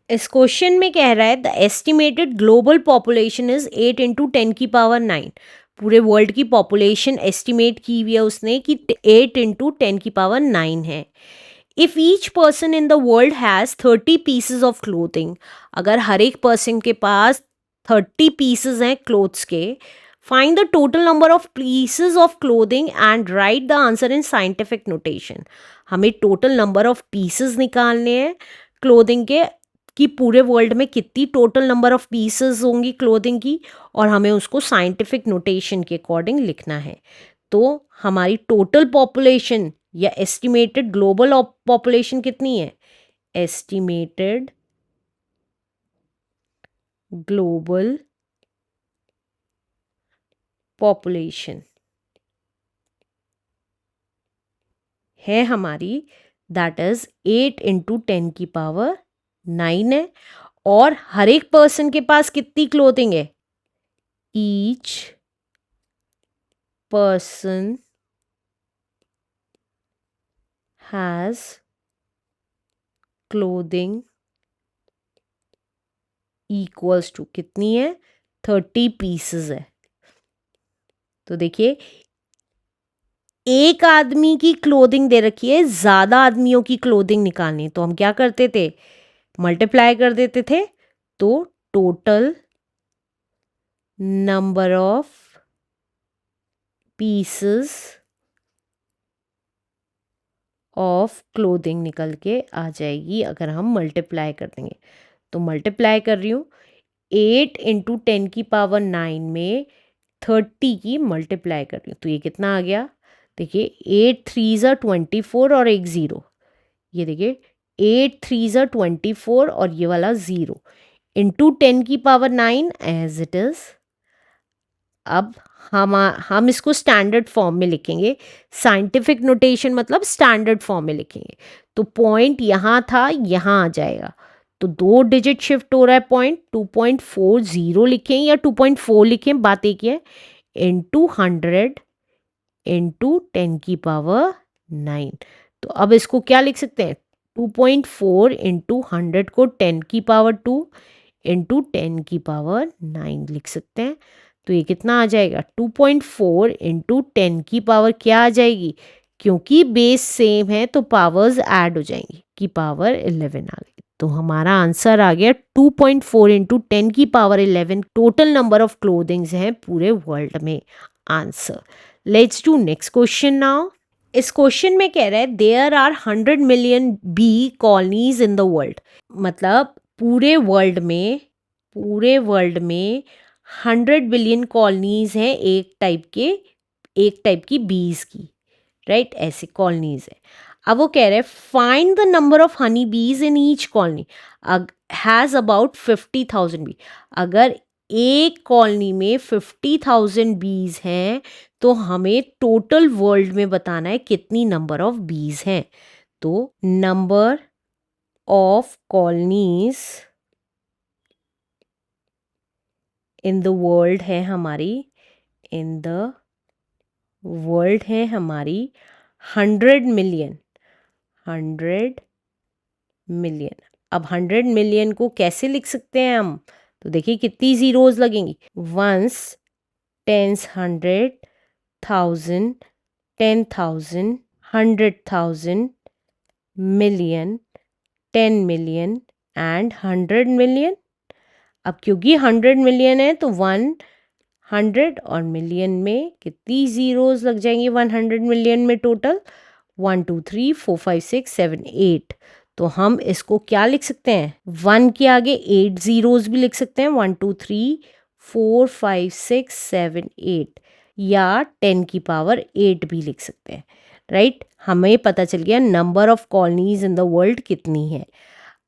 इस क्वेश्चन में कह रहा है the estimated global population is 8 into 10⁻⁹। पूरे वर्ल्ड की पॉपुलेशन एस्टिमेट की हुई है उसने कि 8 इंटू 10⁹ है। If each person in the world has 30 pieces of clothing, अगर हर एक पर्सन के पास 30 पीसेज हैं क्लोथ्स के, find the total number of pieces of clothing and right the answer in scientific notation. हमें टोटल नंबर ऑफ पीसेज निकालने हैं clothing के, कि पूरे वर्ल्ड में कितनी टोटल नंबर ऑफ पीसेस होंगी क्लोथिंग की, और हमें उसको साइंटिफिक नोटेशन के अकॉर्डिंग लिखना है। तो हमारी टोटल पॉपुलेशन या एस्टिमेटेड ग्लोबल पॉपुलेशन कितनी है? एस्टिमेटेड ग्लोबल पॉपुलेशन है हमारी, दैट इज 8 इंटू 10⁹ है। और हर एक पर्सन के पास कितनी क्लोथिंग है? Each person has clothing equals to कितनी है? 30 पीसेस है। तो देखिए, एक आदमी की क्लोथिंग दे रखी है, ज़्यादा आदमियों की क्लोथिंग निकालनी, तो हम क्या करते थे? मल्टीप्लाई कर देते थे। तो total number of pieces of clothing निकल के आ जाएगी अगर हम मल्टीप्लाई कर देंगे। तो मल्टीप्लाई कर रही हूँ, 8 इंटू 10⁹ में 30 की मल्टीप्लाई कर रही हूँ, तो ये कितना आ गया? देखिए 8 3 ज़ा 24 और एक ज़ीरो, ये देखिए 8 3 ज़ा 24 और ये वाला zero into 10⁹ as it is. अब हम इसको स्टैंडर्ड फॉर्म में लिखेंगे, साइंटिफिक नोटेशन मतलब स्टैंडर्ड फॉर्म में लिखेंगे। तो पॉइंट यहाँ था, यहाँ आ जाएगा, तो 2 डिजिट शिफ्ट हो रहा है पॉइंट, 2.40 लिखें या 2.4 लिखें, बात एक ही है, इंटू 100 इंटू 10⁹ तो अब इसको क्या लिख सकते हैं? 2.4 इंटू 100 को 10⁻² इंटू 10⁹ लिख सकते हैं। तो ये कितना आ जाएगा? 2.4 इंटू 10 की पावर क्या आ जाएगी? क्योंकि बेस सेम है तो पावर्स ऐड हो जाएंगी, की पावर 11 आ गई। तो हमारा आंसर आ गया 2.4 into 10⁻11 total number of clothings हैं पूरे वर्ल्ड में। Answer. Let's do next question now. इस क्वेश्चन में कह रहा है there are 100 million bee colonies in the world, मतलब पूरे वर्ल्ड में 100 बिलियन कॉलोनीज हैं एक टाइप की बीज की, राइट? ऐसे कॉलोनीज है। अब वो कह रहे हैं find the number of honey bees in each colony has about 50,000 bee. अगर एक कॉलोनी में 50,000 बीज हैं तो हमें टोटल वर्ल्ड में बताना है कितनी नंबर ऑफ बीज हैं। तो number of colonies in the world है हमारी, इन द वर्ल्ड है हमारी 100 मिलियन। 100 मिलियन। अब 100 मिलियन को कैसे लिख सकते हैं हम? तो देखिए कितनी जीरोज लगेंगी, ones, tens, 100, 1000, 10,000, 100,000, million, 10 million and 100 million. अब क्योंकि 100 मिलियन है तो 100 और मिलियन में कितनी जीरोज लग जाएंगी? 100 मिलियन में टोटल 1 2 3 4 5 6 7 8। तो हम इसको क्या लिख सकते हैं? 1 के आगे 8 जीरोज भी लिख सकते हैं, 1 2 3 4 5 6 7 8, या 10⁸ भी लिख सकते हैं, राइट? हमें पता चल गया number of colonies in the world कितनी है।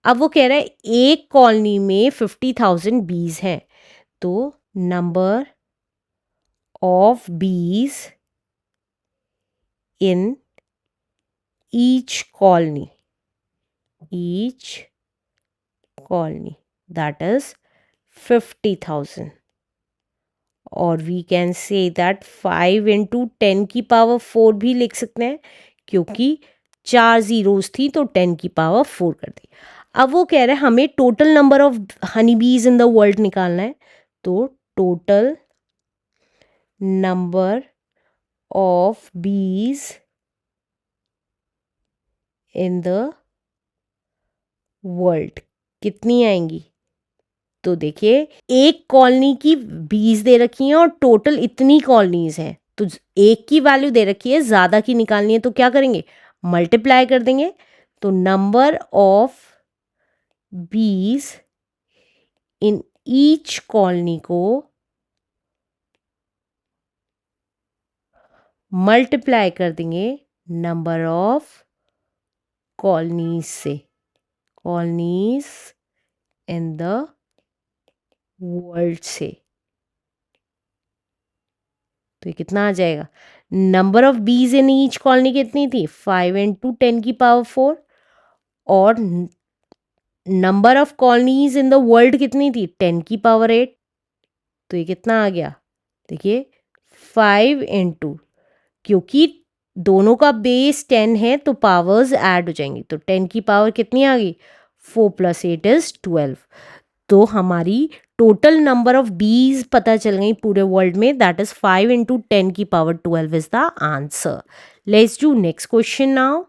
अब वो कह रहा है एक कॉलोनी में 50,000 बीज हैं, तो number of bees in each colony that is 50,000, और we can say that 5 into 10⁴ भी लिख सकते हैं, क्योंकि 4 जीरोस थी तो 10⁴ कर दी। अब वो कह रहे हैं हमें total number of honey bees in the world निकालना है, तो total number of bees in the world कितनी आएंगी? तो देखिए एक कॉलोनी की बीज दे रखी हैं और टोटल इतनी कॉलोनीज हैं, तो एक की वैल्यू दे रखी है, ज़्यादा की निकालनी है, तो क्या करेंगे? मल्टीप्लाई कर देंगे। तो number of bees in each colony को मल्टीप्लाई कर देंगे नंबर ऑफ कॉलोनीज से, कॉलोनीज इन द वर्ल्ड से। तो ये कितना आ जाएगा? Number of bees in each colony कितनी थी? 5 इंटू 10⁴, और number of colonies in the world कितनी थी? 10⁸। तो ये कितना आ गया? देखिए 5 इंटू, क्योंकि दोनों का बेस 10 है तो पावर्स ऐड हो जाएंगी, तो 10 की पावर कितनी आ गई? 4 + 8 = 12। तो हमारी टोटल नंबर ऑफ बीज पता चल गई पूरे वर्ल्ड में, that is 5 into 10⁴ is the answer. Let's do next question now.